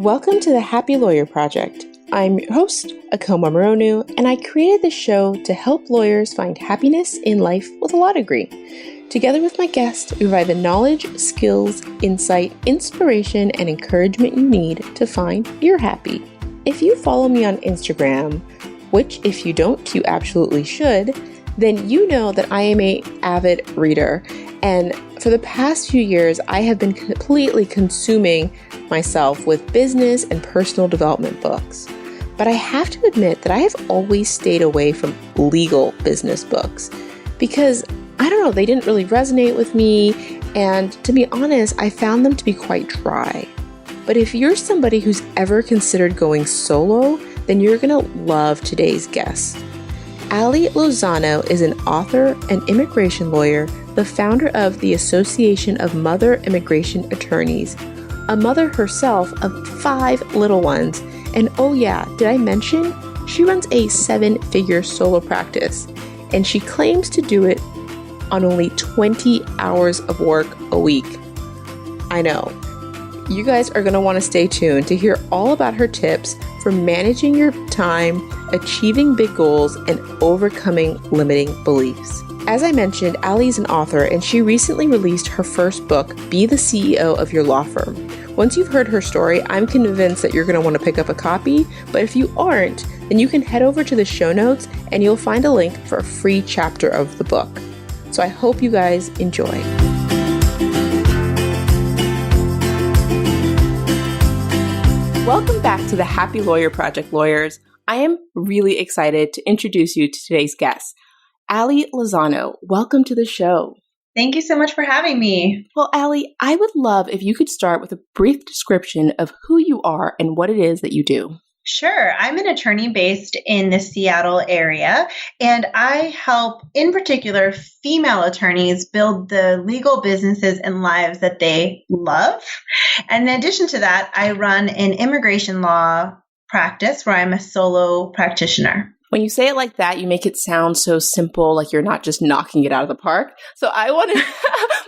Welcome to the Happy Lawyer Project. I'm your host, Akoma Moronu, and I created this show to help lawyers find happiness in life with a law degree. Together with my guest, we provide the knowledge, skills, insight, inspiration, and encouragement you need to find your happy. If you follow me on Instagram, which if you don't, you absolutely should, then you know that I am an avid reader. And for the past few years, I have been completely consuming myself with business and personal development books. But I have to admit that I have always stayed away from legal business books because, I don't know, they didn't really resonate with me. And to be honest, I found them to be quite dry. But if you're somebody who's ever considered going solo, then you're going to love today's guest. Lozano is an author and immigration lawyer, the founder of the Association of Mother Immigration Attorneys, a mother herself of 5 little ones, and oh yeah, did I mention she runs a 7-figure solo practice, and she claims to do it on only 20 hours of work a week. I know. You guys are going to want to stay tuned to hear all about her tips for managing your time, achieving big goals, and overcoming limiting beliefs. As I mentioned, Ali is an author, and she recently released her first book, Be the CEO of Your Law Firm. Once you've heard her story, I'm convinced that you're going to want to pick up a copy, but if you aren't, then you can head over to the show notes and you'll find a link for a free chapter of the book. So I hope you guys enjoy. Welcome back to the Happy Lawyer Project, lawyers. I am really excited to introduce you to today's guest, Ali Lozano. Welcome to the show. Thank you so much for having me. Well, Ali, I would love if you could start with a brief description of who you are and what it is that you do. Sure. I'm an attorney based in the Seattle area, and I help, in particular, female attorneys build the legal businesses and lives that they love. And in addition to that, I run an immigration law practice where I'm a solo practitioner. When you say it like that, you make it sound so simple, like you're not just knocking it out of the park. So I want to,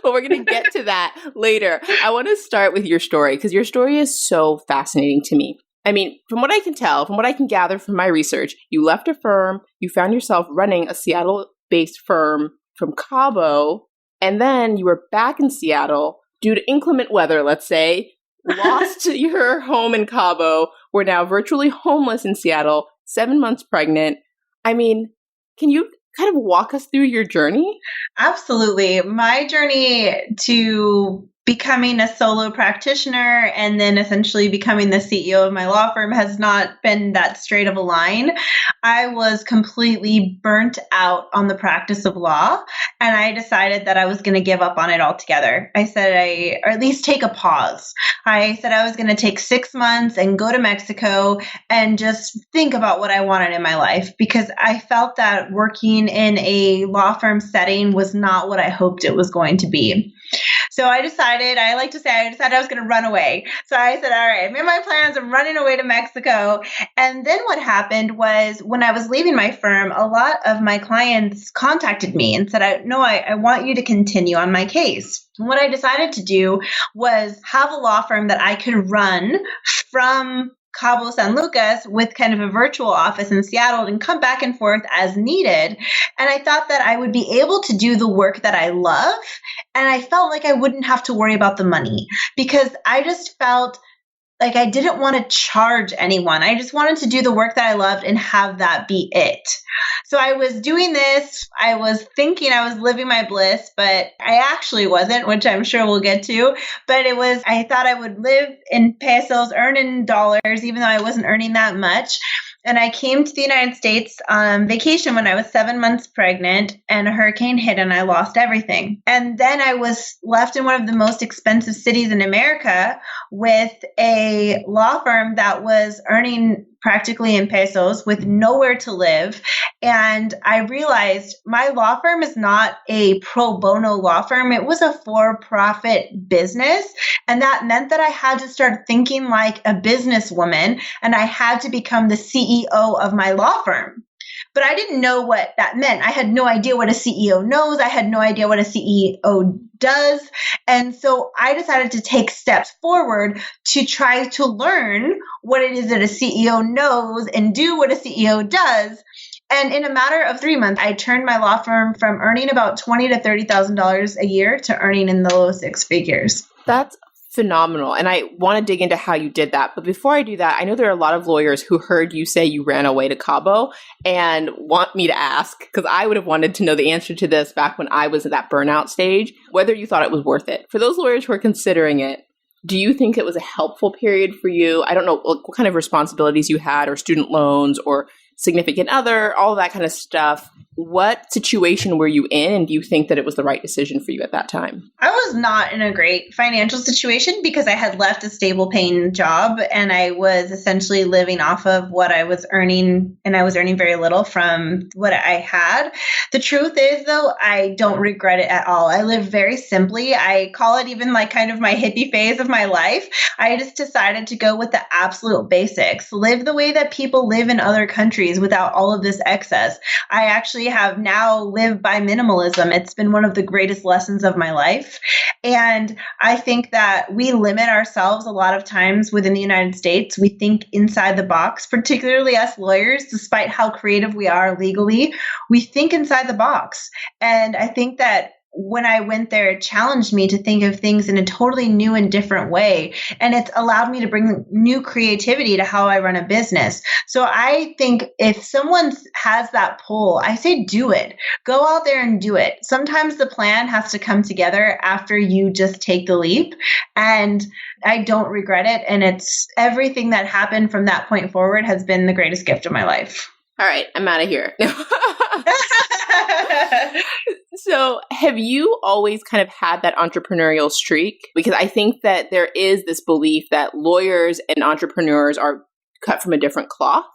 but we're going to get to that later. I want to start with your story because your story is so fascinating to me. I mean, from what I can tell, from what I can gather from my research, you left a firm, you found yourself running a Seattle-based firm from Cabo, and then you were back in Seattle due to inclement weather, let's say, lost your home in Cabo, were now virtually homeless in Seattle, 7 months pregnant. I mean, can you kind of walk us through your journey? Absolutely. My journey to becoming a solo practitioner and then essentially becoming the CEO of my law firm has not been that straight of a line. I was completely burnt out on the practice of law, and I decided that I was going to give up on it altogether. I said or at least take a pause. I said I was going to take 6 months and go to Mexico and just think about what I wanted in my life, because I felt that working in a law firm setting was not what I hoped it was going to be. So I decided I was going to run away. So I said, all right, I made my plans. I'm running away to Mexico. And then what happened was when I was leaving my firm, a lot of my clients contacted me and said, I want you to continue on my case. And what I decided to do was have a law firm that I could run from Cabo San Lucas with kind of a virtual office in Seattle and come back and forth as needed. And I thought that I would be able to do the work that I love. And I felt like I wouldn't have to worry about the money because I just felt like I didn't want to charge anyone. I just wanted to do the work that I loved and have that be it. So I was doing this. I was thinking I was living my bliss, but I actually wasn't, which I'm sure we'll get to. But I thought I would live in pesos, earn in dollars, even though I wasn't earning that much. And I came to the United States on vacation when I was 7 months pregnant, and a hurricane hit and I lost everything. And then I was left in one of the most expensive cities in America with a law firm that was earning practically in pesos with nowhere to live. And I realized my law firm is not a pro bono law firm. It was a for-profit business. And that meant that I had to start thinking like a businesswoman, and I had to become the CEO of my law firm. but I didn't know what that meant. I had no idea what a CEO knows. I had no idea what a CEO does. And so I decided to take steps forward to try to learn what it is that a CEO knows and do what a CEO does. And in a matter of 3 months, I turned my law firm from earning about $20,000 to $30,000 a year to earning in the low six figures. That's phenomenal. And I want to dig into how you did that. But before I do that, I know there are a lot of lawyers who heard you say you ran away to Cabo and want me to ask, because I would have wanted to know the answer to this back when I was at that burnout stage, whether you thought it was worth it. For those lawyers who are considering it, do you think it was a helpful period for you? I don't know what kind of responsibilities you had, or student loans, or significant other, all that kind of stuff. What situation were you in, and do you think that it was the right decision for you at that time? I was not in a great financial situation because I had left a stable paying job and I was essentially living off of what I was earning, and I was earning very little from what I had. The truth is, though, I don't regret it at all. I live very simply. I call it even like kind of my hippie phase of my life. I just decided to go with the absolute basics, live the way that people live in other countries without all of this excess. I actually have now lived by minimalism. It's been one of the greatest lessons of my life. And I think that we limit ourselves a lot of times within the United States. We think inside the box, particularly us lawyers, despite how creative we are legally, we think inside the box. And I think that when I went there, it challenged me to think of things in a totally new and different way. And it's allowed me to bring new creativity to how I run a business. So I think if someone has that pull, I say do it. Go out there and do it. Sometimes the plan has to come together after you just take the leap. And I don't regret it. And it's everything that happened from that point forward has been the greatest gift of my life. All right, I'm out of here. So have you always kind of had that entrepreneurial streak? Because I think that there is this belief that lawyers and entrepreneurs are cut from a different cloth.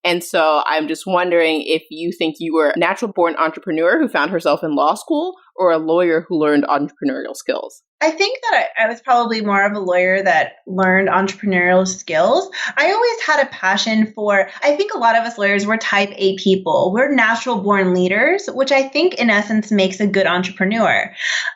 And so I'm just wondering if you think you were a natural born entrepreneur who found herself in law school, or a lawyer who learned entrepreneurial skills. I think that I was probably more of a lawyer that learned entrepreneurial skills. I always had a passion for, I think a lot of us lawyers, we're type A people. We're natural born leaders, which I think in essence makes a good entrepreneur.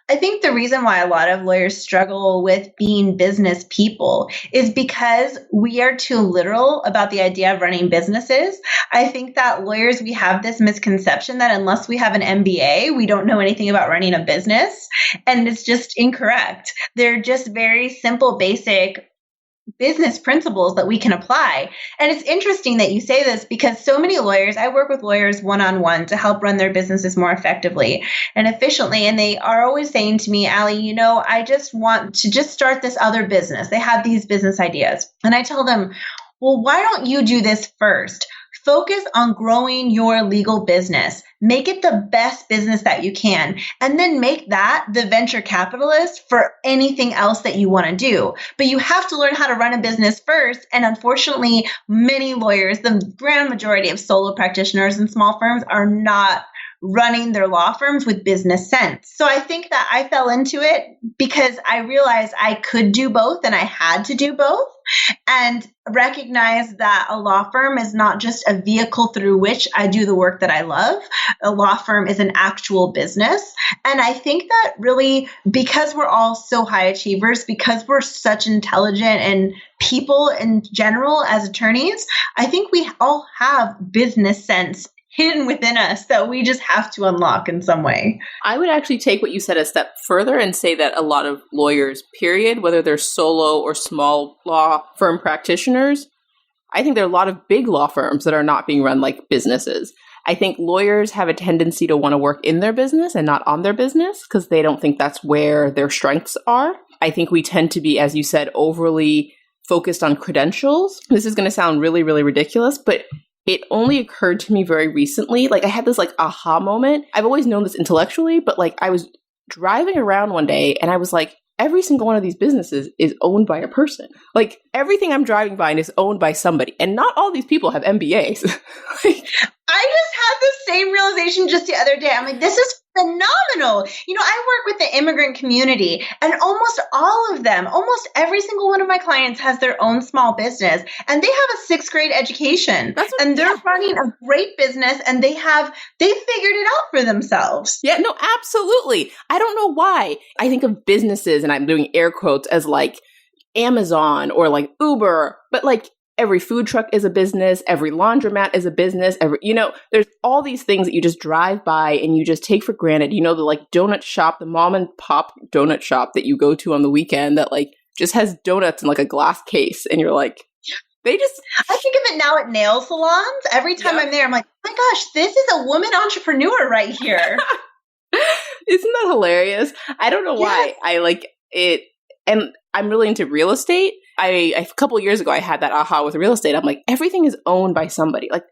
I think the reason why a lot of lawyers struggle with being business people is because we are too literal about the idea of running businesses. I think that lawyers, we have this misconception that unless we have an MBA, we don't know anything about running a business. And it's just incorrect. They're just very simple, basic business principles that we can apply. And it's interesting that you say this because so many lawyers, I work with lawyers one-on-one to help run their businesses more effectively and efficiently. And they are always saying to me, Allie, I just want to just start this other business. They have these business ideas. And I tell them, well, why don't you do this first? Focus on growing your legal business. Make it the best business that you can, and then make that the venture capitalist for anything else that you want to do. But you have to learn how to run a business first. And unfortunately, many lawyers, the grand majority of solo practitioners and small firms, are not running their law firms with business sense. So I think that I fell into it because I realized I could do both and I had to do both, and recognize that a law firm is not just a vehicle through which I do the work that I love. A law firm is an actual business. And I think that really, because we're all so high achievers, because we're such intelligent and people in general as attorneys, I think we all have business sense hidden within us that we just have to unlock in some way. I would actually take what you said a step further and say that a lot of lawyers, period, whether they're solo or small law firm practitioners, I think there are a lot of big law firms that are not being run like businesses. I think lawyers have a tendency to want to work in their business and not on their business because they don't think that's where their strengths are. I think we tend to be, as you said, overly focused on credentials. This is going to sound really, really ridiculous, but it only occurred to me very recently. Like I had this aha moment. I've always known this intellectually, but I was driving around one day and I was like, every single one of these businesses is owned by a person. Like everything I'm driving by is owned by somebody. And not all these people have MBAs. I just had the same realization just the other day. I'm like, this is phenomenal. I work with the immigrant community, and almost every single one of my clients has their own small business, and they have a 6th grade education, and they're running a great business, and they figured it out for themselves. Yeah, no, absolutely. I don't know why. I think of businesses, and I'm doing air quotes, as like Amazon or like Uber, but like every food truck is a business, every laundromat is a business, there's all these things that you just drive by and you just take for granted. The like donut shop, the mom and pop donut shop that you go to on the weekend that like just has donuts in like a glass case, and you're like, I think of it now at nail salons. Every time I'm there, I'm like, oh my gosh, this is a woman entrepreneur right here. Isn't that hilarious? I don't know why I like it. And I'm really into real estate. A couple of years ago, I had that aha with real estate. I'm like, everything is owned by somebody. Like,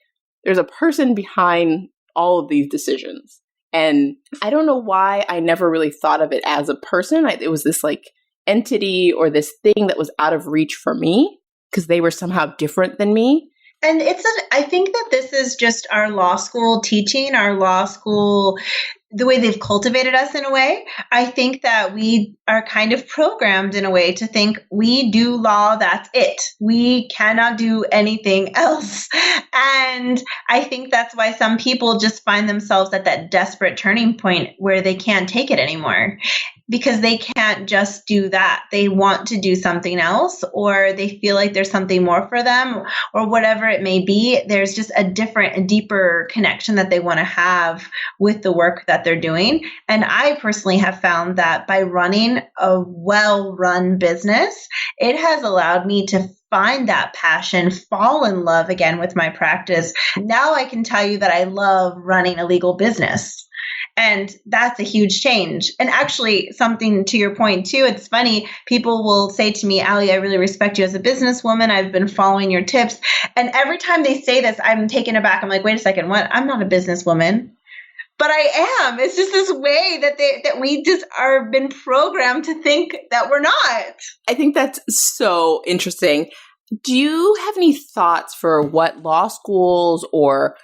there's a person behind all of these decisions. And I don't know why I never really thought of it as a person. It was this like entity or this thing that was out of reach for me because they were somehow different than me. And I think that this is just our law school teaching, our law school, the way they've cultivated us in a way. I think that we are kind of programmed in a way to think we do law, that's it. We cannot do anything else. And I think that's why some people just find themselves at that desperate turning point where they can't take it anymore. Because they can't just do that. They want to do something else, or they feel like there's something more for them, or whatever it may be. There's just a deeper connection that they want to have with the work that they're doing. And I personally have found that by running a well-run business, it has allowed me to find that passion, fall in love again with my practice. Now I can tell you that I love running a legal business. And that's a huge change. And actually, something to your point too, it's funny, people will say to me, Allie, I really respect you as a businesswoman. I've been following your tips. And every time they say this, I'm taken aback. I'm like, wait a second, what? I'm not a businesswoman. But I am. It's just this way that we just are been programmed to think that we're not. I think that's so interesting. Do you have any thoughts for what law schools or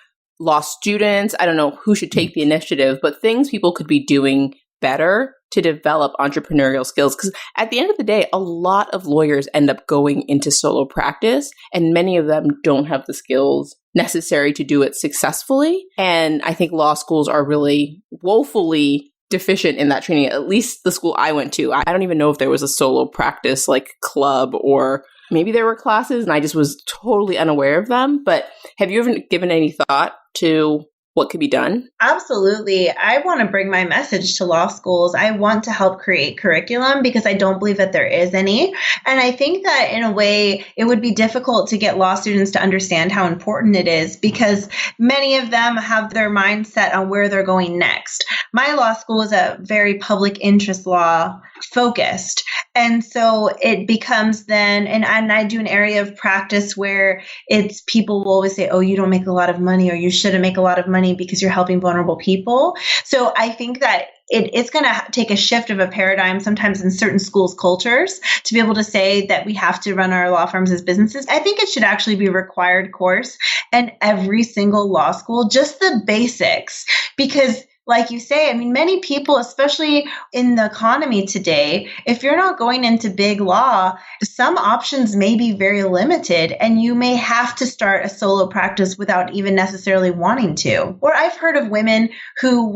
law students, I don't know who should take the initiative, but things people could be doing better to develop entrepreneurial skills? Because at the end of the day, a lot of lawyers end up going into solo practice, and many of them don't have the skills necessary to do it successfully. And I think law schools are really woefully deficient in that training, at least the school I went to. I don't even know if there was a solo practice like club, or maybe there were classes and I just was totally unaware of them. But have you ever given any thought to what could be done? Absolutely. I want to bring my message to law schools. I want to help create curriculum because I don't believe that there is any. And I think that in a way, it would be difficult to get law students to understand how important it is because many of them have their mindset on where they're going next. My law school is a very public interest law focused. And so it becomes then, and I do an area of practice where it's people will always say, oh, you don't make a lot of money, or you shouldn't make a lot of money because you're helping vulnerable people. So I think that it's going to take a shift of a paradigm sometimes in certain schools' cultures to be able to say that we have to run our law firms as businesses. I think it should actually be a required course in every single law school, just the basics, because like you say, I mean, many people, especially in the economy today, if you're not going into big law, some options may be very limited and you may have to start a solo practice without even necessarily wanting to. Or I've heard of women who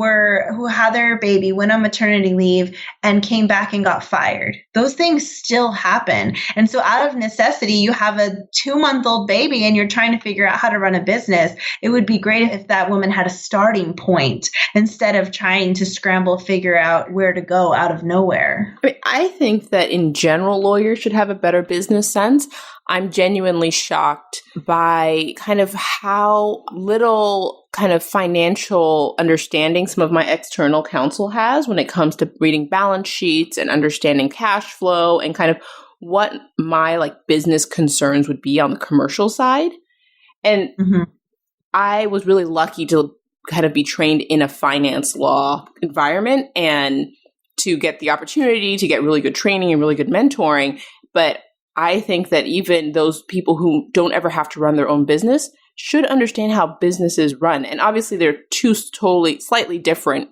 had their baby, went on maternity leave and came back and got fired. Those things still happen. And so out of necessity, you have a 2-month-old baby and you're trying to figure out how to run a business. It would be great if that woman had a starting point instead of trying to figure out where to go out of nowhere. I think that in general, lawyers should have a better business sense. I'm genuinely shocked by kind of how little kind of financial understanding some of my external counsel has when it comes to reading balance sheets and understanding cash flow and kind of what my like business concerns would be on the commercial side. And I was really lucky to kind of be trained in a finance law environment and to get the opportunity to get really good training and really good mentoring. But I think that even those people who don't ever have to run their own business should understand how businesses run. And obviously they're two totally slightly different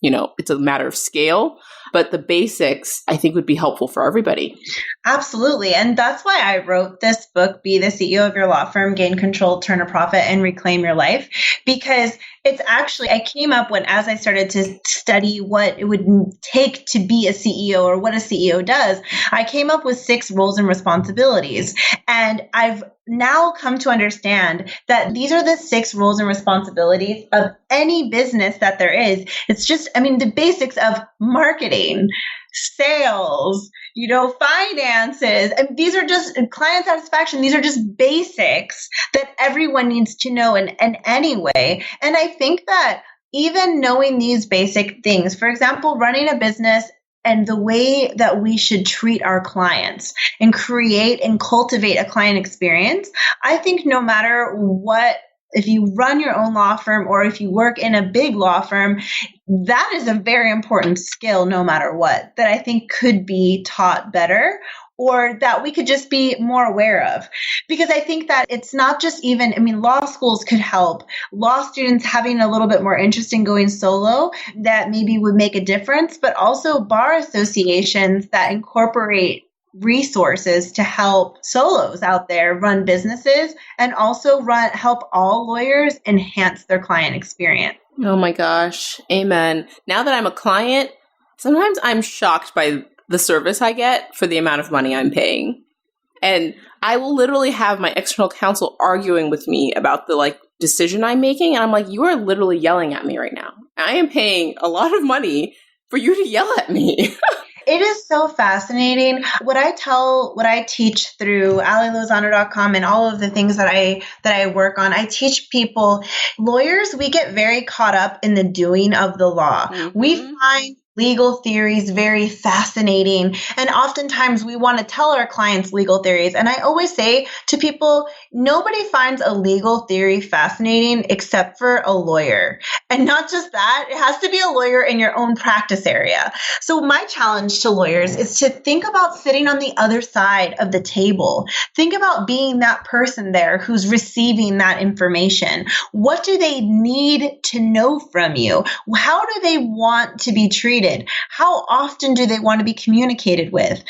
it's a matter of scale, but the basics I think would be helpful for everybody. Absolutely. And that's why I wrote this book, Be the CEO of Your Law Firm, Gain Control, Turn a Profit, and Reclaim Your Life. Because it's actually, I came up as I started to study what it would take to be a CEO or what a CEO does, I came up with 6 roles and responsibilities. And I've now come to understand that these are the 6 roles and responsibilities of any business that there is. It's just, the basics of marketing, sales, finances. And these are just client satisfaction. These are just basics that everyone needs to know in any way. And I think that even knowing these basic things, for example, running a business and the way that we should treat our clients and create and cultivate a client experience, I think no matter what, if you run your own law firm or if you work in a big law firm, that is a very important skill no matter what, that I think could be taught better or that we could just be more aware of. Because I think that it's not just law schools could help. Law students having a little bit more interest in going solo, that maybe would make a difference, but also bar associations that incorporate resources to help solos out there run businesses and also help all lawyers enhance their client experience. Oh my gosh. Amen. Now that I'm a client, sometimes I'm shocked by the service I get for the amount of money I'm paying. And I will literally have my external counsel arguing with me about the decision I'm making. And I'm like, you are literally yelling at me right now. I am paying a lot of money for you to yell at me. It is so fascinating. What I teach through alilozano.com and all of the things that I work on, I teach people, lawyers, we get very caught up in the doing of the law. Mm-hmm. We find legal theories very fascinating. And oftentimes we want to tell our clients legal theories. And I always say to people, nobody finds a legal theory fascinating except for a lawyer. And not just that, it has to be a lawyer in your own practice area. So my challenge to lawyers is to think about sitting on the other side of the table. Think about being that person there who's receiving that information. What do they need to know from you? How do they want to be treated? How often do they want to be communicated with?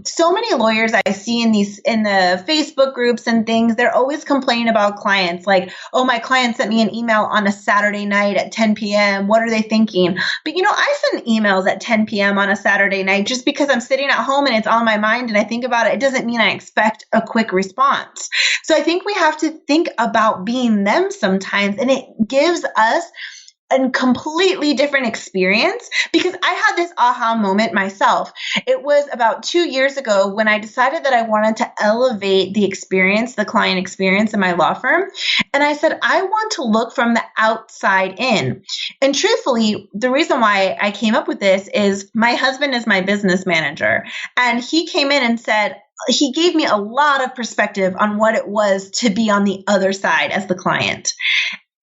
So many lawyers I see in the Facebook groups and things, they're always complaining about clients like, oh, my client sent me an email on a Saturday night at 10 p.m. What are they thinking? But I send emails at 10 p.m. on a Saturday night just because I'm sitting at home and it's on my mind and I think about it. It doesn't mean I expect a quick response. So I think we have to think about being them sometimes, and it gives us a completely different experience, because I had this aha moment myself. It was about 2 years ago when I decided that I wanted to elevate the client experience in my law firm. And I said, I want to look from the outside in. And truthfully, the reason why I came up with this is my husband is my business manager, and he came in and said, he gave me a lot of perspective on what it was to be on the other side as the client.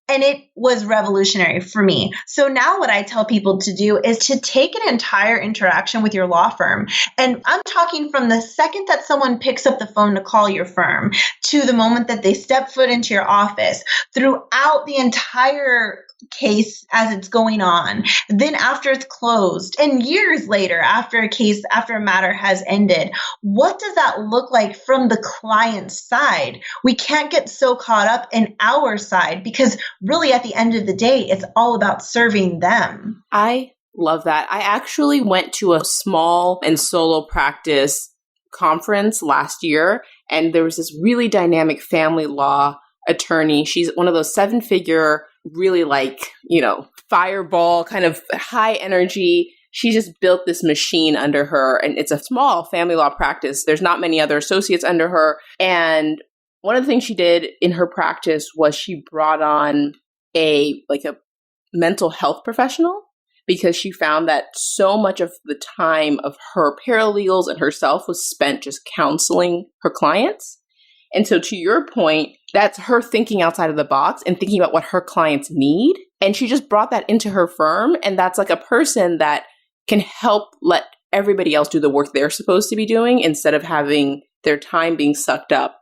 And it was revolutionary for me. So now what I tell people to do is to take an entire interaction with your law firm. And I'm talking from the second that someone picks up the phone to call your firm to the moment that they step foot into your office, throughout the entire case as it's going on, then after it's closed, and years later after a matter has ended, what does that look like from the client's side? We can't get so caught up in our side, because really at the end of the day, it's all about serving them. I love that. I actually went to a small and solo practice conference last year, and there was this really dynamic family law attorney. She's one of those 7-figure, really fireball kind of high energy. She just built this machine under her, and it's a small family law practice. There's not many other associates under her. And one of the things she did in her practice was she brought on a mental health professional, because she found that so much of the time of her paralegals and herself was spent just counseling her clients. And so to your point, that's her thinking outside of the box and thinking about what her clients need. And she just brought that into her firm. And that's like a person that can help let everybody else do the work they're supposed to be doing, instead of having their time being sucked up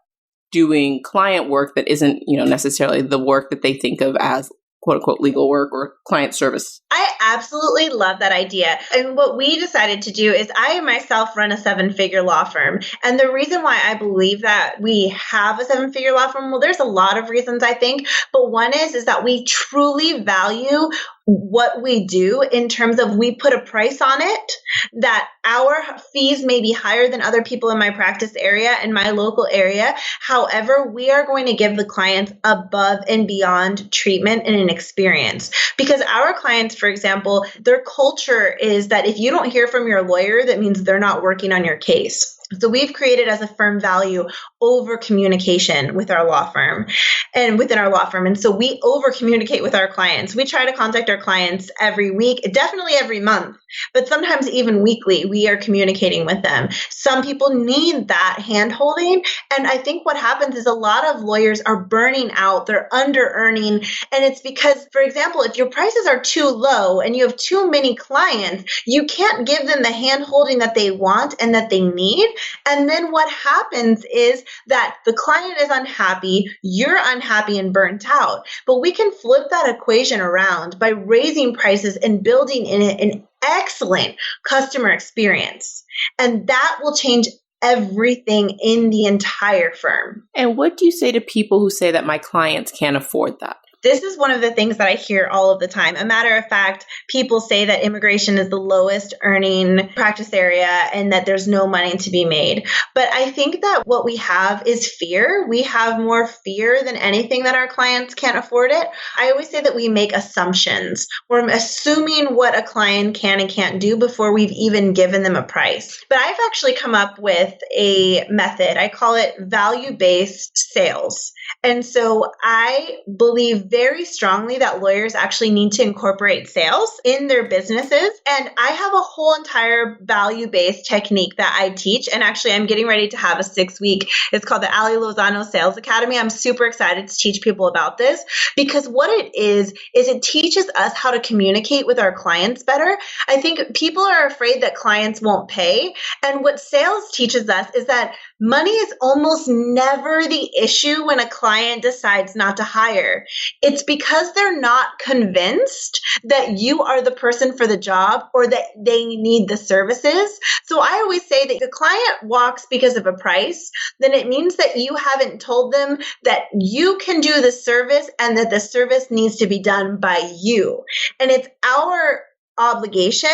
doing client work that isn't, necessarily the work that they think of as quote unquote legal work or client service? I absolutely love that idea. And what we decided to do is I myself run a 7-figure law firm. And the reason why I believe that we have a 7-figure law firm, well, there's a lot of reasons I think, but one is that we truly value what we do in terms of we put a price on it, that our fees may be higher than other people in my practice area, in my local area. However, we are going to give the clients above and beyond treatment and an experience. Because our clients, for example, their culture is that if you don't hear from your lawyer, that means they're not working on your case. So we've created as a firm value over communication with our law firm and within our law firm. And so we over communicate with our clients. We try to contact our clients every week, definitely every month, but sometimes even weekly, we are communicating with them. Some people need that hand holding. And I think what happens is a lot of lawyers are burning out, they're under earning. And it's because, for example, if your prices are too low and you have too many clients, you can't give them the hand holding that they want and that they need. And then what happens is that the client is unhappy, you're unhappy and burnt out. But we can flip that equation around by raising prices and building in it an excellent customer experience. And that will change everything in the entire firm. And what do you say to people who say that my clients can't afford that? This is one of the things that I hear all of the time. A matter of fact, people say that immigration is the lowest earning practice area and that there's no money to be made. But I think that what we have is fear. We have more fear than anything that our clients can't afford it. I always say that we make assumptions. We're assuming what a client can and can't do before we've even given them a price. But I've actually come up with a method. I call it value-based sales. And so I believe very strongly that lawyers actually need to incorporate sales in their businesses. And I have a whole entire value-based technique that I teach. And actually, I'm getting ready to have a 6-week, it's called the Lozano Sales Academy. I'm super excited to teach people about this because what it is it teaches us how to communicate with our clients better. I think people are afraid that clients won't pay. And what sales teaches us is that money is almost never the issue when a client decides not to hire. It's because they're not convinced that you are the person for the job or that they need the services. So I always say that if the client walks because of a price, then it means that you haven't told them that you can do the service and that the service needs to be done by you. And it's our obligation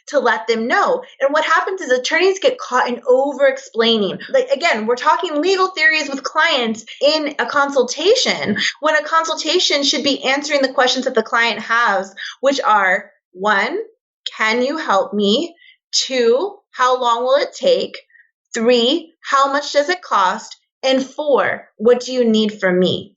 to let them know. And what happens is attorneys get caught in over explaining. Like, again, we're talking legal theories with clients in a consultation when a consultation should be answering the questions that the client has, which are 1, can you help me? 2, how long will it take? 3, how much does it cost? And 4, what do you need from me?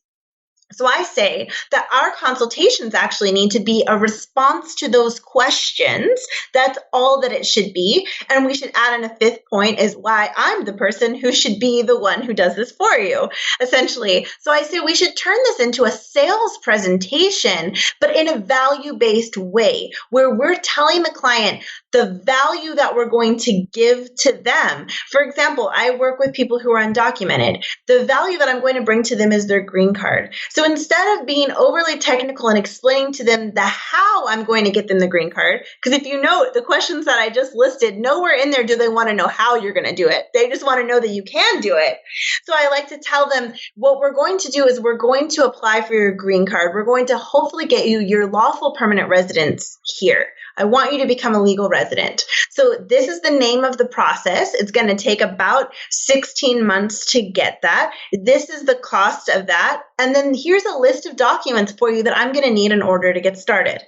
So I say that our consultations actually need to be a response to those questions. That's all that it should be. And we should add in a 5th point is why I'm the person who should be the one who does this for you, essentially. So I say we should turn this into a sales presentation, but in a value-based way, where we're telling the client the value that we're going to give to them. For example, I work with people who are undocumented. The value that I'm going to bring to them is their green card. So instead of being overly technical and explaining to them the how I'm going to get them the green card, because if you note the questions that I just listed, nowhere in there do they want to know how you're going to do it. They just want to know that you can do it. So I like to tell them what we're going to do is we're going to apply for your green card. We're going to hopefully get you your lawful permanent residence here. I want you to become a legal resident. So this is the name of the process. It's going to take about 16 months to get that. This is the cost of that. And then here's a list of documents for you that I'm going to need in order to get started.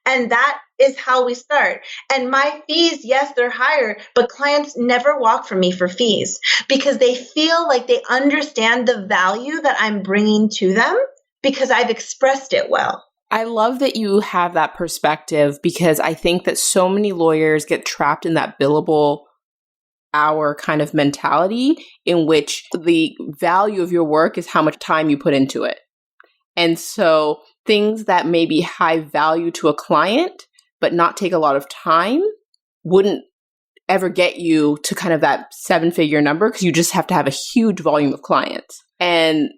And that is how we start. And my fees, yes, they're higher, but clients never walk from me for fees because they feel like they understand the value that I'm bringing to them because I've expressed it well. I love that you have that perspective because I think that so many lawyers get trapped in that billable hour kind of mentality in which the value of your work is how much time you put into it. And so things that may be high value to a client but not take a lot of time wouldn't ever get you to kind of that 7-figure number because you just have to have a huge volume of clients. And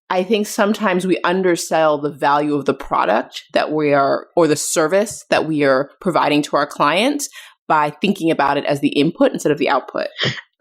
I think sometimes we undersell the value of the product that we are, or the service that we are providing to our clients by thinking about it as the input instead of the output.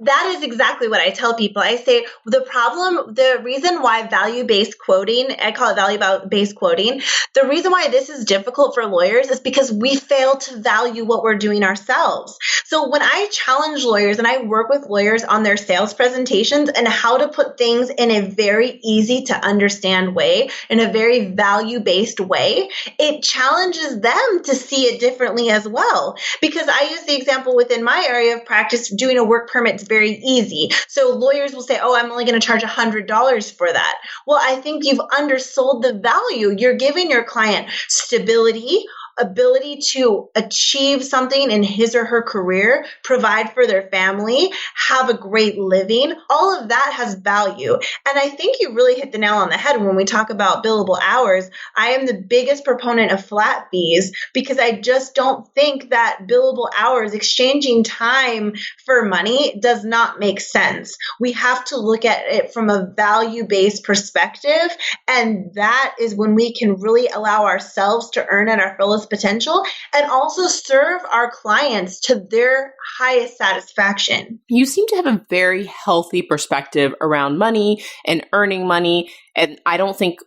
That is exactly what I tell people. I say the reason why value-based quoting, I call it value-based quoting, the reason why this is difficult for lawyers is because we fail to value what we're doing ourselves. So when I challenge lawyers and I work with lawyers on their sales presentations and how to put things in a very easy to understand way, in a very value-based way, it challenges them to see it differently as well. Because I use the example within my area of practice, doing a work permit very easy. So lawyers will say, oh, I'm only going to charge $100 for that. Well, I think you've undersold the value. You're giving your client stability, ability to achieve something in his or her career, provide for their family, have a great living. All of that has value. And I think you really hit the nail on the head when we talk about billable hours. I am the biggest proponent of flat fees because I just don't think that billable hours, exchanging time for money, does not make sense. We have to look at it from a value-based perspective. And that is when we can really allow ourselves to earn at our fullest potential and also serve our clients to their highest satisfaction. You seem to have a very healthy perspective around money and earning money. And I don't think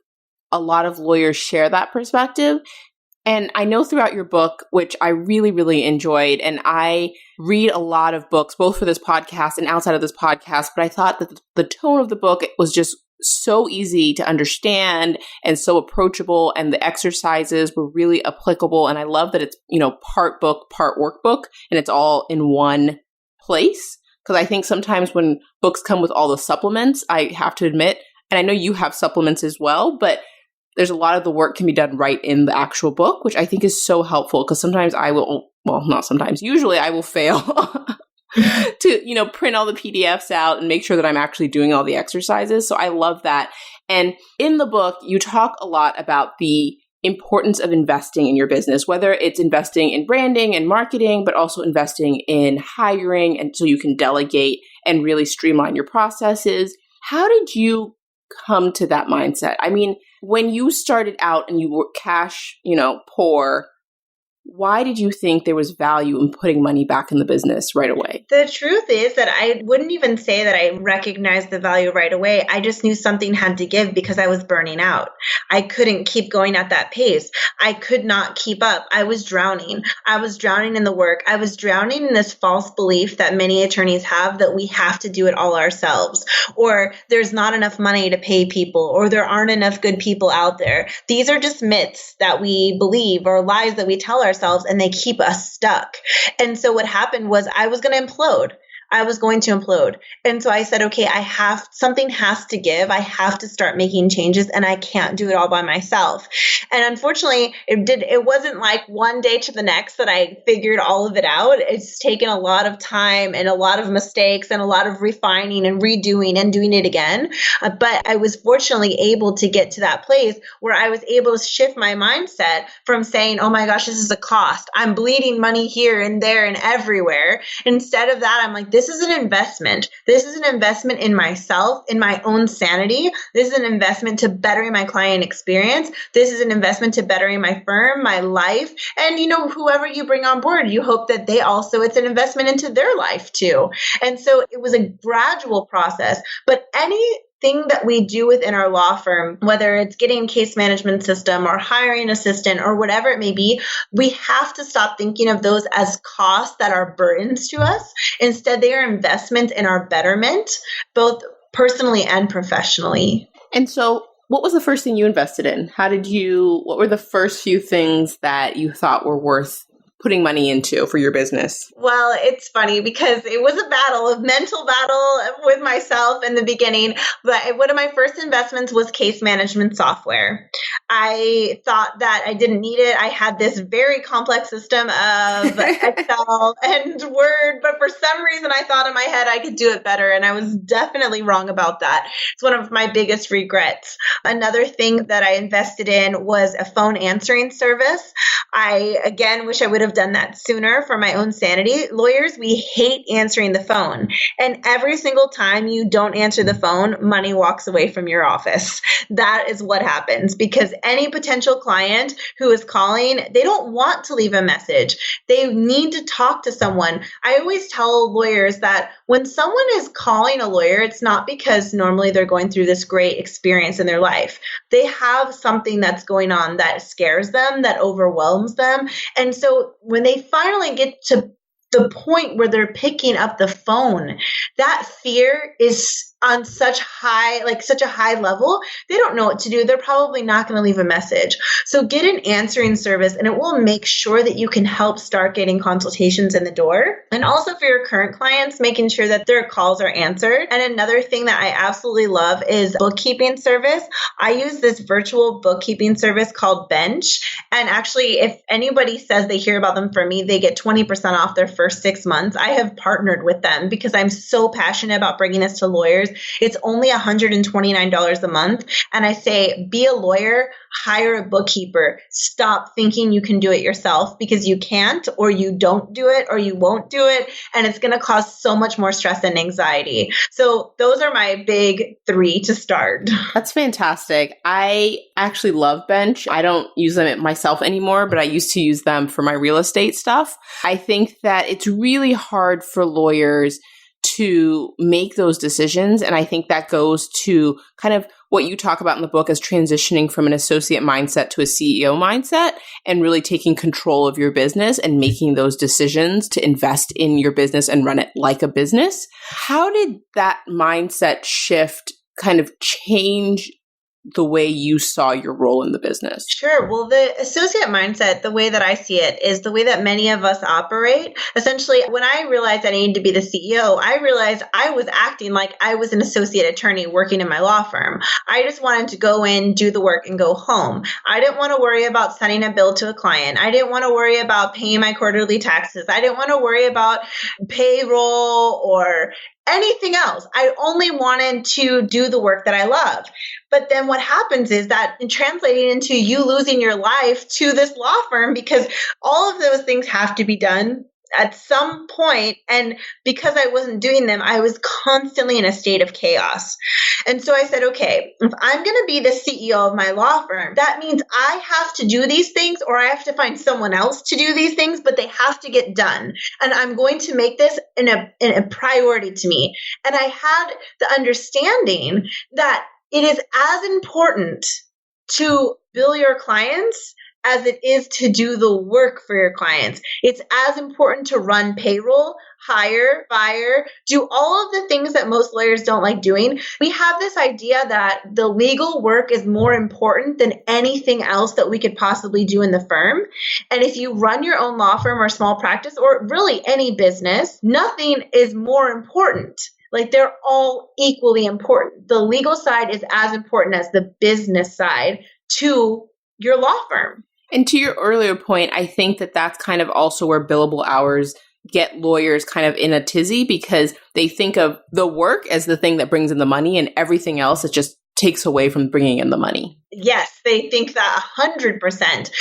a lot of lawyers share that perspective. And I know throughout your book, which I really, really enjoyed, and I read a lot of books, both for this podcast and outside of this podcast, but I thought that the tone of the book was just so easy to understand and so approachable, and the exercises were really applicable. And I love that it's, part book, part workbook, and it's all in one place. Because I think sometimes when books come with all the supplements, I have to admit, and I know you have supplements as well, but there's a lot of the work can be done right in the actual book, which I think is so helpful because sometimes usually I will fail to, print all the PDFs out and make sure that I'm actually doing all the exercises. So I love that. And in the book, you talk a lot about the importance of investing in your business, whether it's investing in branding and marketing, but also investing in hiring and so you can delegate and really streamline your processes. How did you come to that mindset? I mean, when you started out and you were cash, poor, why did you think there was value in putting money back in the business right away? The truth is that I wouldn't even say that I recognized the value right away. I just knew something had to give because I was burning out. I couldn't keep going at that pace. I could not keep up. I was drowning. I was drowning in the work. I was drowning in this false belief that many attorneys have that we have to do it all ourselves, or there's not enough money to pay people, or there aren't enough good people out there. These are just myths that we believe or lies that we tell ourselves, and they keep us stuck. And so what happened was I was going to implode. And so I said, okay, something has to give. I have to start making changes, and I can't do it all by myself. And unfortunately, it wasn't like one day to the next that I figured all of it out. It's taken a lot of time and a lot of mistakes and a lot of refining and redoing and doing it again. But I was fortunately able to get to that place where I was able to shift my mindset from saying, oh my gosh, this is a cost. I'm bleeding money here and there and everywhere. Instead of that, I'm like, this is an investment. This is an investment in myself, in my own sanity. This is an investment to bettering my client experience. This is an investment to bettering my firm, my life. And, whoever you bring on board, you hope that it's an investment into their life too. And so it was a gradual process, but anything that we do within our law firm, whether it's getting a case management system or hiring an assistant or whatever it may be, we have to stop thinking of those as costs that are burdens to us. Instead, they are investments in our betterment, both personally and professionally. And so what was the first thing you invested in? What were the first few things that you thought were worth putting money into for your business? Well, it's funny because it was a mental battle with myself in the beginning. But one of my first investments was case management software. I thought that I didn't need it. I had this very complex system of Excel and Word, but for some reason I thought in my head I could do it better. And I was definitely wrong about that. It's one of my biggest regrets. Another thing that I invested in was a phone answering service. I, again, wish I would have done that sooner for my own sanity. Lawyers, we hate answering the phone. And every single time you don't answer the phone, money walks away from your office. That is what happens, because any potential client who is calling, they don't want to leave a message. They need to talk to someone. I always tell lawyers that when someone is calling a lawyer, it's not because normally they're going through this great experience in their life. They have something that's going on that scares them, that overwhelms them. And so when they finally get to the point where they're picking up the phone, that fear is on such a high level, they don't know what to do. They're probably not going to leave a message. So get an answering service, and it will make sure that you can help start getting consultations in the door. And also for your current clients, making sure that their calls are answered. And another thing that I absolutely love is bookkeeping service. I use this virtual bookkeeping service called Bench. And actually, if anybody says they hear about them from me, they get 20% off their first 6 months. I have partnered with them because I'm so passionate about bringing this to lawyers. It's only $129 a month. And I say, be a lawyer, hire a bookkeeper. Stop thinking you can do it yourself, because you can't, or you don't do it, or you won't do it. And it's going to cause so much more stress and anxiety. So those are my big 3 to start. That's fantastic. I actually love Bench. I don't use them myself anymore, but I used to use them for my real estate stuff. I think that it's really hard for lawyers to make those decisions. And I think that goes to kind of what you talk about in the book as transitioning from an associate mindset to a CEO mindset, and really taking control of your business and making those decisions to invest in your business and run it like a business. How did that mindset shift kind of change the way you saw your role in the business? Sure. Well, the associate mindset, the way that I see it, is the way that many of us operate. Essentially, when I realized I needed to be the CEO, I realized I was acting like I was an associate attorney working in my law firm. I just wanted to go in, do the work, and go home. I didn't want to worry about sending a bill to a client. I didn't want to worry about paying my quarterly taxes. I didn't want to worry about payroll or anything else. I only wanted to do the work that I love. But then what happens is that in translating into you losing your life to this law firm, because all of those things have to be done at some point. And because I wasn't doing them, I was constantly in a state of chaos. And so I said, okay, if I'm going to be the CEO of my law firm, that means I have to do these things, or I have to find someone else to do these things, but they have to get done. And I'm going to make this a priority to me. And I had the understanding that it is as important to bill your clients as it is to do the work for your clients. It's as important to run payroll, hire, fire, do all of the things that most lawyers don't like doing. We have this idea that the legal work is more important than anything else that we could possibly do in the firm. And if you run your own law firm or small practice, or really any business, nothing is more important. Like, they're all equally important. The legal side is as important as the business side to your law firm. And to your earlier point, I think that that's kind of also where billable hours get lawyers kind of in a tizzy, because they think of the work as the thing that brings in the money, and everything else it just takes away from bringing in the money. Yes, they think that 100%.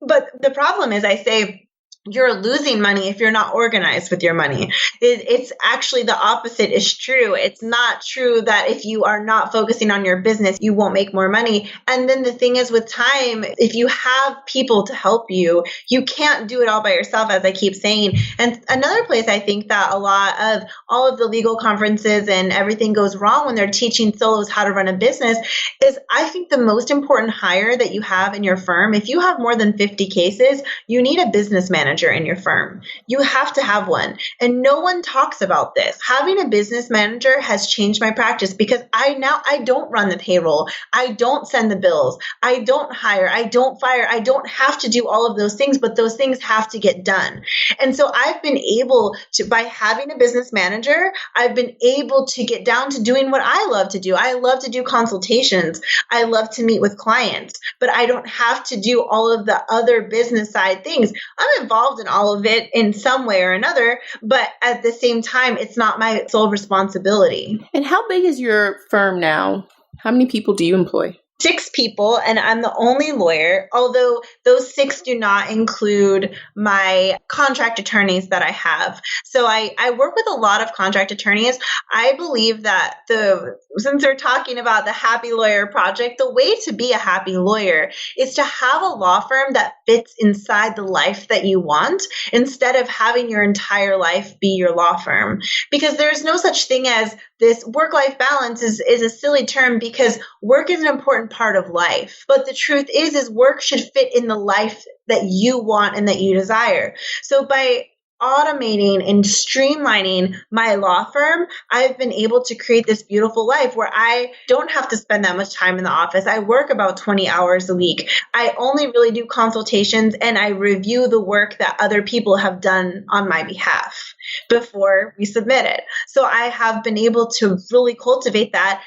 But the problem is, I say, you're losing money if you're not organized with your money. It's actually the opposite is true. It's not true that if you are not focusing on your business, you won't make more money. And then the thing is, with time, if you have people to help you, you can't do it all by yourself, as I keep saying. And another place I think that a lot of all of the legal conferences and everything goes wrong when they're teaching solos how to run a business is, I think the most important hire that you have in your firm, if you have more than 50 cases, you need a business manager in your firm. You have to have one. And no one talks about this. Having a business manager has changed my practice, because I don't run the payroll. I don't send the bills. I don't hire. I don't fire. I don't have to do all of those things, but those things have to get done. And so I've been able to, by having a business manager, I've been able to get down to doing what I love to do. I love to do consultations. I love to meet with clients, but I don't have to do all of the other business side things. I'm involved in all of it in some way or another, but at the same time, it's not my sole responsibility. And how big is your firm now? How many people do you employ? 6 people, and I'm the only lawyer, although those 6 do not include my contract attorneys that I have. So I work with a lot of contract attorneys. I believe that since we're talking about the Happy Lawyer Project, the way to be a happy lawyer is to have a law firm that fits inside the life that you want, instead of having your entire life be your law firm. Because there's no such thing as this work-life balance is a silly term, because work is an important part of life. But the truth is work should fit in the life that you want and that you desire. So by automating and streamlining my law firm, I've been able to create this beautiful life where I don't have to spend that much time in the office. I work about 20 hours a week. I only really do consultations, and I review the work that other people have done on my behalf before we submit it. So I have been able to really cultivate that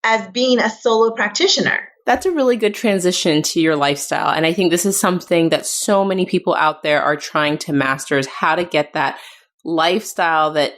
as being a solo practitioner. That's a really good transition to your lifestyle. And I think this is something that so many people out there are trying to master, is how to get that lifestyle that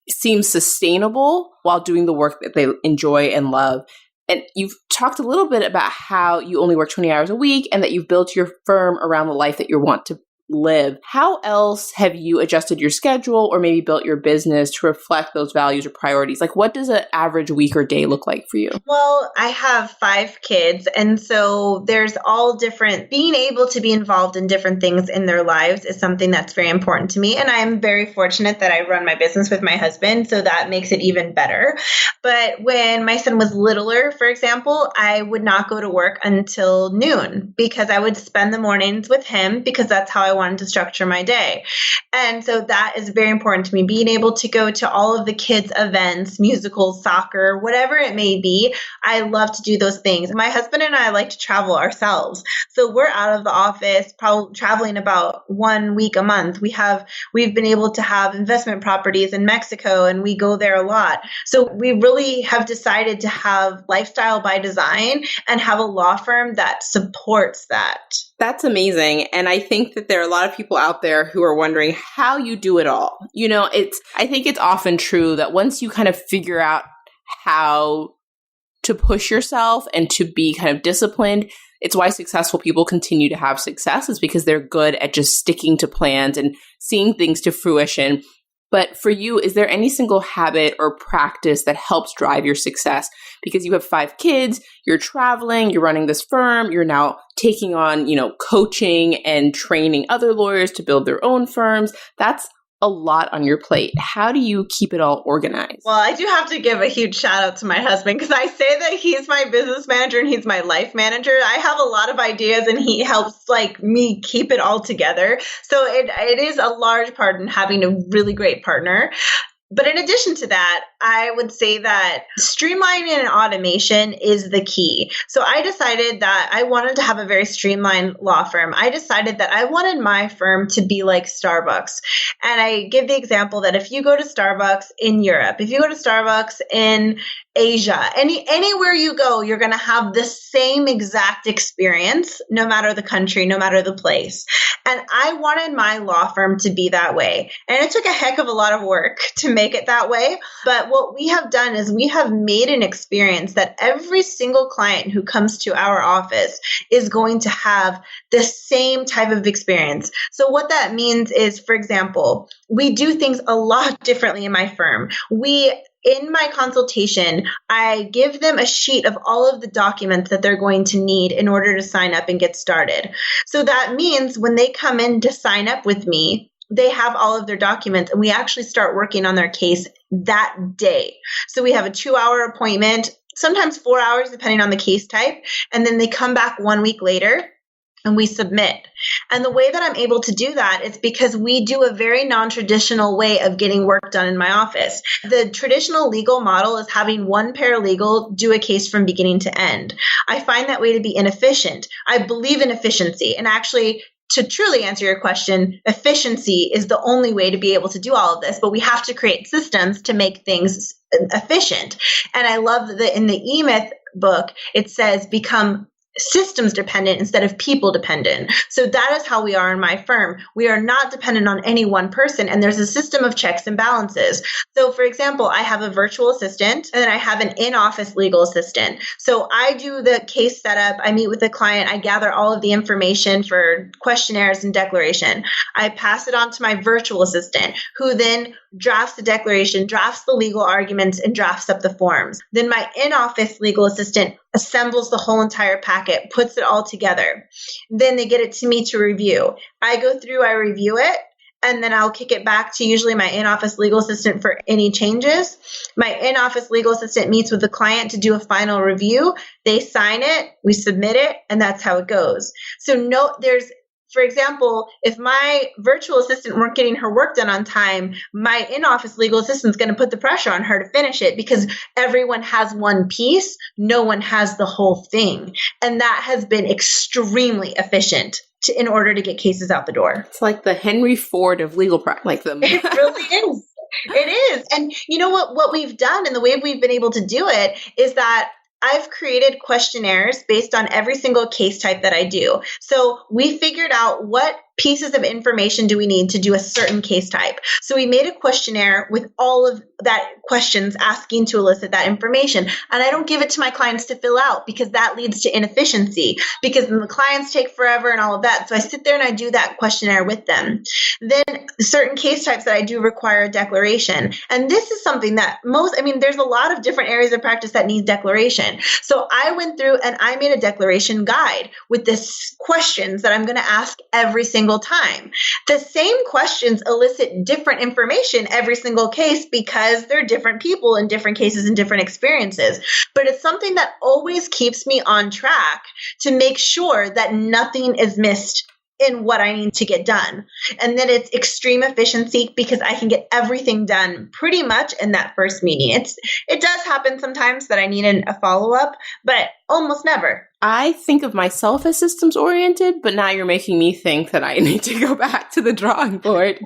seems sustainable while doing the work that they enjoy and love. And you've talked a little bit about how you only work 20 hours a week and that you've built your firm around the life that you want to live. How else have you adjusted your schedule or maybe built your business to reflect those values or priorities? Like, what does an average week or day look like for you? Well, I have 5 kids, and so there's all different, being able to be involved in different things in their lives is something that's very important to me. And I'm very fortunate that I run my business with my husband, so that makes it even better. But when my son was littler, for example, I would not go to work until noon, because I would spend the mornings with him, because that's how I wanted to structure my day. And so that is very important to me, being able to go to all of the kids' events, musicals, soccer, whatever it may be. I love to do those things. My husband and I like to travel ourselves. So we're out of the office, probably traveling about 1 week a month. We've been able to have investment properties in Mexico, and we go there a lot. So we really have decided to have lifestyle by design and have a law firm that supports that. That's amazing. And I think that there are a lot of people out there who are wondering how you do it all. You know, I think it's often true that once you kind of figure out how to push yourself and to be kind of disciplined, it's why successful people continue to have success, is because they're good at just sticking to plans and seeing things to fruition. But for you, is there any single habit or practice that helps drive your success? Because you have 5 kids, you're traveling, you're running this firm, you're now taking on, coaching and training other lawyers to build their own firms. That's a lot on your plate. How do you keep it all organized? Well, I do have to give a huge shout out to my husband, because I say that he's my business manager and he's my life manager. I have a lot of ideas and he helps me keep it all together. So it is a large part in having a really great partner. But in addition to that, I would say that streamlining and automation is the key. So I decided that I wanted to have a very streamlined law firm. I decided that I wanted my firm to be like Starbucks. And I give the example that if you go to Starbucks in Europe, if you go to Starbucks in Asia, anywhere you go, you're going to have the same exact experience, no matter the country, no matter the place. And I wanted my law firm to be that way. And it took a heck of a lot of work to make it that way. But what we have done is we have made an experience that every single client who comes to our office is going to have the same type of experience. So what that means is, for example, we do things a lot differently in my firm. In my consultation, I give them a sheet of all of the documents that they're going to need in order to sign up and get started. So that means when they come in to sign up with me, they have all of their documents, and we actually start working on their case that day. So we have a 2-hour appointment, sometimes 4 hours, depending on the case type. And then they come back 1 week later and we submit. And the way that I'm able to do that is because we do a very non-traditional way of getting work done in my office. The traditional legal model is having one paralegal do a case from beginning to end. I find that way to be inefficient. I believe in efficiency. And actually, to truly answer your question, efficiency is the only way to be able to do all of this, but we have to create systems to make things efficient. And I love that in the E-Myth book, it says become systems dependent instead of people dependent. So that is how we are in my firm. We are not dependent on any one person, and there's a system of checks and balances. So for example, I have a virtual assistant and then I have an in-office legal assistant. So I do the case setup, I meet with the client, I gather all of the information for questionnaires and declaration. I pass it on to my virtual assistant, who then drafts the declaration, drafts the legal arguments, and drafts up the forms. Then my in-office legal assistant assembles the whole entire packet, puts it all together. Then they get it to me to review. I go through, I review it, and then I'll kick it back to usually my in-office legal assistant for any changes. My in-office legal assistant meets with the client to do a final review. They sign it, we submit it, and that's how it goes. So for example, if my virtual assistant weren't getting her work done on time, my in-office legal assistant is going to put the pressure on her to finish it because everyone has one piece. No one has the whole thing. And that has been extremely efficient in order to get cases out the door. It's like the Henry Ford of legal practice. It really is. It is. And you know what we've done and the way we've been able to do it is that I've created questionnaires based on every single case type that I do. So we figured out what pieces of information do we need to do a certain case type. So we made a questionnaire with all of that questions asking to elicit that information. And I don't give it to my clients to fill out because that leads to inefficiency because then the clients take forever and all of that. So I sit there and I do that questionnaire with them. Then certain case types that I do require a declaration. And this is something that there's a lot of different areas of practice that need declaration. So I went through and I made a declaration guide with this questions that I'm going to ask every single time. The same questions elicit different information every single case because they're different people in different cases and different experiences. But it's something that always keeps me on track to make sure that nothing is missed in what I need to get done. And then it's extreme efficiency because I can get everything done pretty much in that first meeting. It does happen sometimes that I need a follow-up, but almost never. I think of myself as systems oriented, but now you're making me think that I need to go back to the drawing board.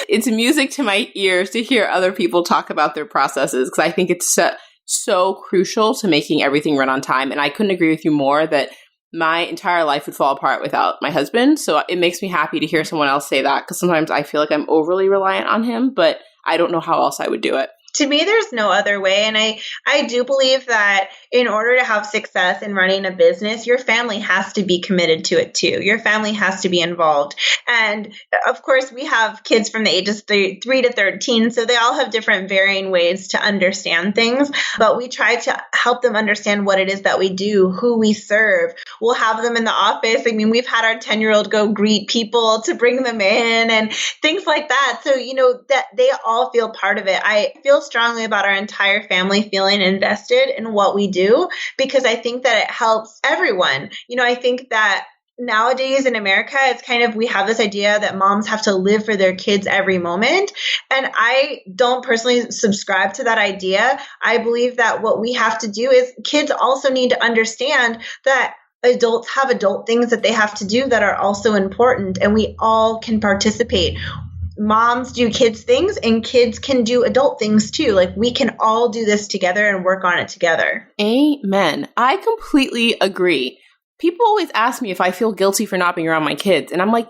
It's music to my ears to hear other people talk about their processes because I think it's so crucial to making everything run on time. And I couldn't agree with you more that my entire life would fall apart without my husband. So it makes me happy to hear someone else say that because sometimes I feel like I'm overly reliant on him, but I don't know how else I would do it. To me, there's no other way. And I do believe that in order to have success in running a business, your family has to be committed to it too. Your family has to be involved. And of course, we have kids from the ages 3 to 13, so they all have different varying ways to understand things. But we try to help them understand what it is that we do, who we serve. We'll have them in the office. We've had our 10-year-old go greet people to bring them in and things like that. So, that they all feel part of it. I feel strongly about our entire family feeling invested in what we do because I think that it helps everyone. I think that nowadays in America, it's we have this idea that moms have to live for their kids every moment. And I don't personally subscribe to that idea. I believe that what we have to do is kids also need to understand that adults have adult things that they have to do that are also important, and we all can participate. Moms do kids things and kids can do adult things too. We can all do this together and work on it together. Amen. I completely agree. People always ask me if I feel guilty for not being around my kids. And I'm like,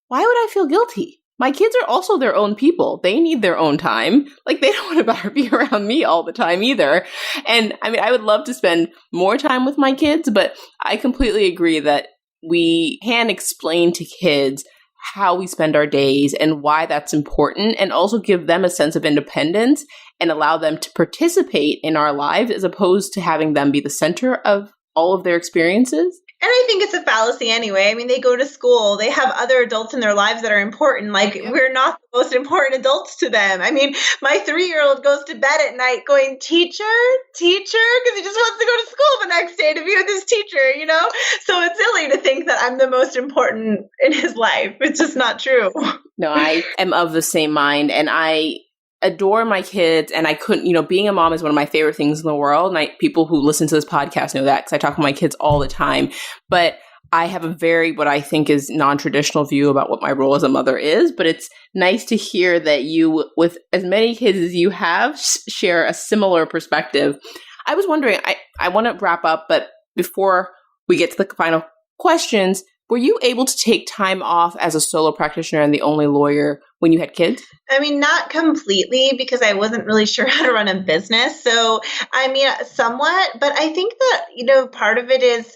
why would I feel guilty? My kids are also their own people. They need their own time. They don't want to be around me all the time either. And I would love to spend more time with my kids, but I completely agree that we can explain to kids how we spend our days and why that's important, and also give them a sense of independence and allow them to participate in our lives as opposed to having them be the center of all of their experiences. And I think it's a fallacy anyway. They go to school. They have other adults in their lives that are important. We're not the most important adults to them. My 3-year-old goes to bed at night going, teacher, because he just wants to go to school the next day to be with his teacher, So it's silly to think that I'm the most important in his life. It's just not true. No, I am of the same mind. And I adore my kids, and I couldn't, being a mom is one of my favorite things in the world. And people who listen to this podcast know that because I talk to my kids all the time. But I have a very, what I think is non-traditional view about what my role as a mother is. But it's nice to hear that you, with as many kids as you have, share a similar perspective. I was wondering, I want to wrap up, but before we get to the final questions, were you able to take time off as a solo practitioner and the only lawyer when you had kids? I mean, not completely, because I wasn't really sure how to run a business. So, I mean, somewhat, but I think that, part of it is,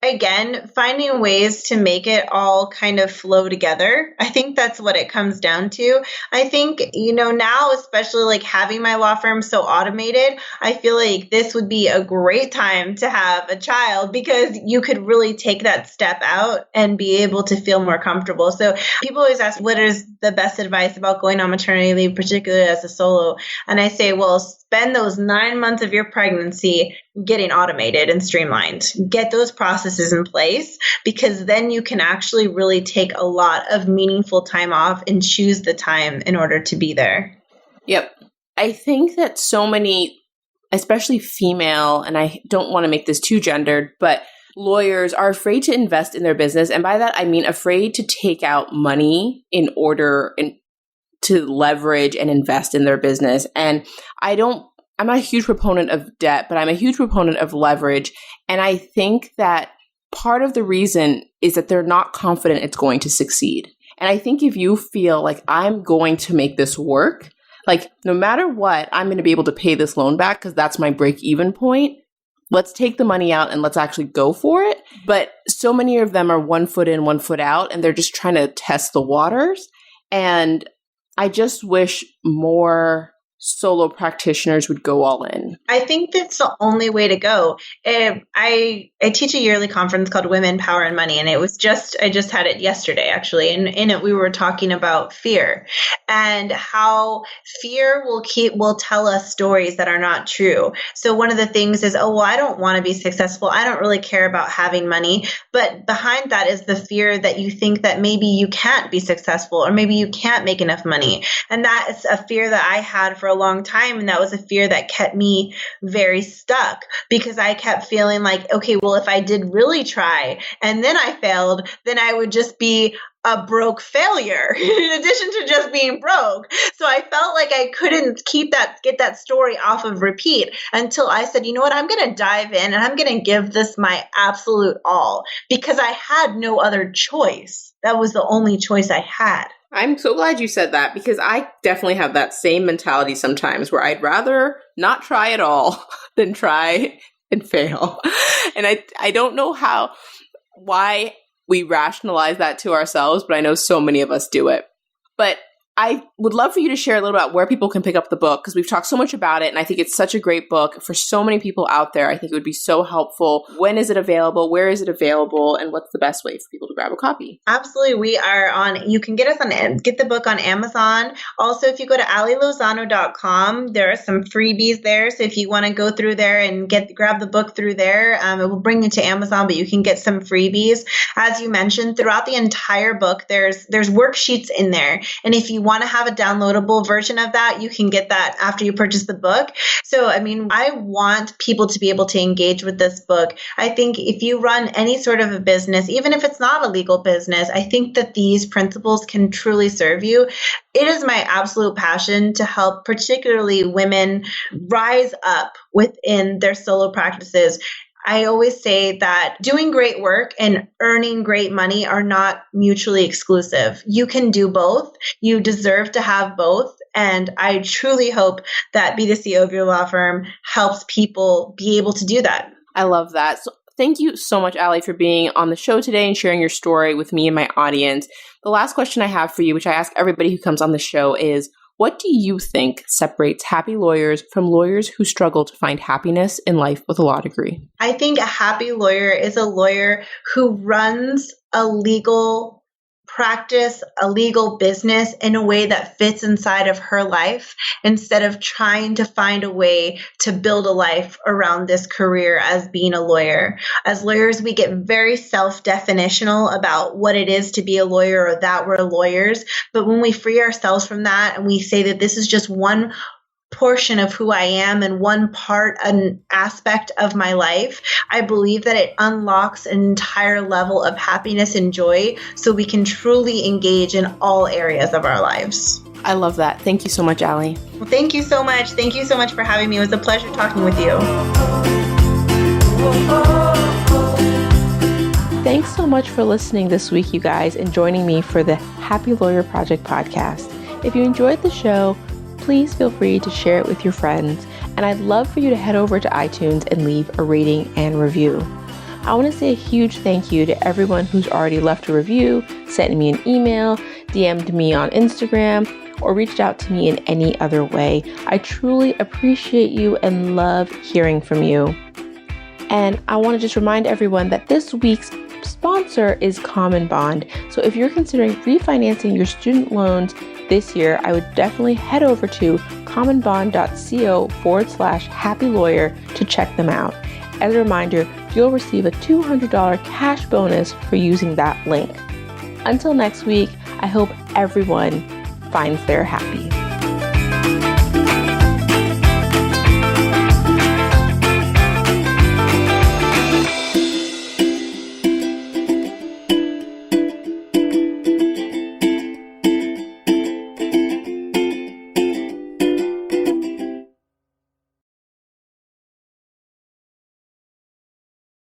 again, finding ways to make it all kind of flow together. I think that's what it comes down to. I think, now, especially like having my law firm so automated, I feel like this would be a great time to have a child, because you could really take that step out and be able to feel more comfortable. So people always ask, what is the best advice about going on maternity leave, particularly as a solo? And I say, well, spend those 9 months of your pregnancy getting automated and streamlined. Get those processes in place, because then you can actually really take a lot of meaningful time off and choose the time in order to be there. Yep. I think that so many, especially female, and I don't want to make this too gendered, but lawyers are afraid to invest in their business. And by that, I mean afraid to take out money in order to leverage and invest in their business. And I'm not a huge proponent of debt, but I'm a huge proponent of leverage. And I think that part of the reason is that they're not confident it's going to succeed. And I think if you feel like I'm going to make this work, like no matter what, I'm going to be able to pay this loan back because that's my break-even point. Let's take the money out and let's actually go for it. But so many of them are 1 foot in, 1 foot out, and they're just trying to test the waters. And I just wish more solo practitioners would go all in. I think that's the only way to go. I teach a yearly conference called Women, Power, and Money, and I just had it yesterday, actually. And in it, we were talking about fear and how fear will tell us stories that are not true. So one of the things is, well, I don't want to be successful. I don't really care about having money. But behind that is the fear that you think that maybe you can't be successful, or maybe you can't make enough money. And that is a fear that I had for a long time. And that was a fear that kept me very stuck, because I kept feeling like, okay, well, if I did really try and then I failed, then I would just be a broke failure in addition to just being broke. So I felt like I couldn't get that story off of repeat until I said, you know what, I'm going to dive in and I'm going to give this my absolute all, because I had no other choice. That was the only choice I had. I'm so glad you said that, because I definitely have that same mentality sometimes where I'd rather not try at all than try and fail. And I don't know why we rationalize that to ourselves, but I know so many of us do it. But I would love for you to share a little about where people can pick up the book, because we've talked so much about it, and I think it's such a great book for so many people out there. I think it would be so helpful. When is it available? Where is it available? And what's the best way for people to grab a copy? Absolutely. We are get the book on Amazon. Also, if you go to alilozano.com, there are some freebies there. So if you want to go through there and grab the book through there, it will bring you to Amazon, but you can get some freebies. As you mentioned, throughout the entire book, there's worksheets in there. And if you want to have a downloadable version of that, you can get that after you purchase the book. So, I mean, I want people to be able to engage with this book. I think if you run any sort of a business, even if it's not a legal business, I think that these principles can truly serve you. It is my absolute passion to help particularly women rise up within their solo practices. I always say that doing great work and earning great money are not mutually exclusive. You can do both. You deserve to have both. And I truly hope that Be the CEO of Your Law Firm helps people be able to do that. I love that. So thank you so much, Ali, for being on the show today and sharing your story with me and my audience. The last question I have for you, which I ask everybody who comes on the show, is what do you think separates happy lawyers from lawyers who struggle to find happiness in life with a law degree? I think a happy lawyer is a lawyer who runs a legal practice, a legal business in a way that fits inside of her life, instead of trying to find a way to build a life around this career as being a lawyer. As lawyers, we get very self-definitional about what it is to be a lawyer, or that we're lawyers. But when we free ourselves from that and we say that this is just one portion of who I am and one part, an aspect of my life, I believe that it unlocks an entire level of happiness and joy, so we can truly engage in all areas of our lives. I love that. Thank you so much, Ali. Well, thank you so much. Thank you so much for having me. It was a pleasure talking with you. Thanks so much for listening this week, you guys, and joining me for the Happy Lawyer Project podcast. If you enjoyed the show, please feel free to share it with your friends, and I'd love for you to head over to iTunes and leave a rating and review. I want to say a huge thank you to everyone who's already left a review, sent me an email, DM'd me on Instagram, or reached out to me in any other way. I truly appreciate you and love hearing from you. And I want to just remind everyone that this week's sponsor is Common Bond. So if you're considering refinancing your student loans this year, I would definitely head over to commonbond.co/happylawyer to check them out. As a reminder, you'll receive a $200 cash bonus for using that link. Until next week, I hope everyone finds their happy.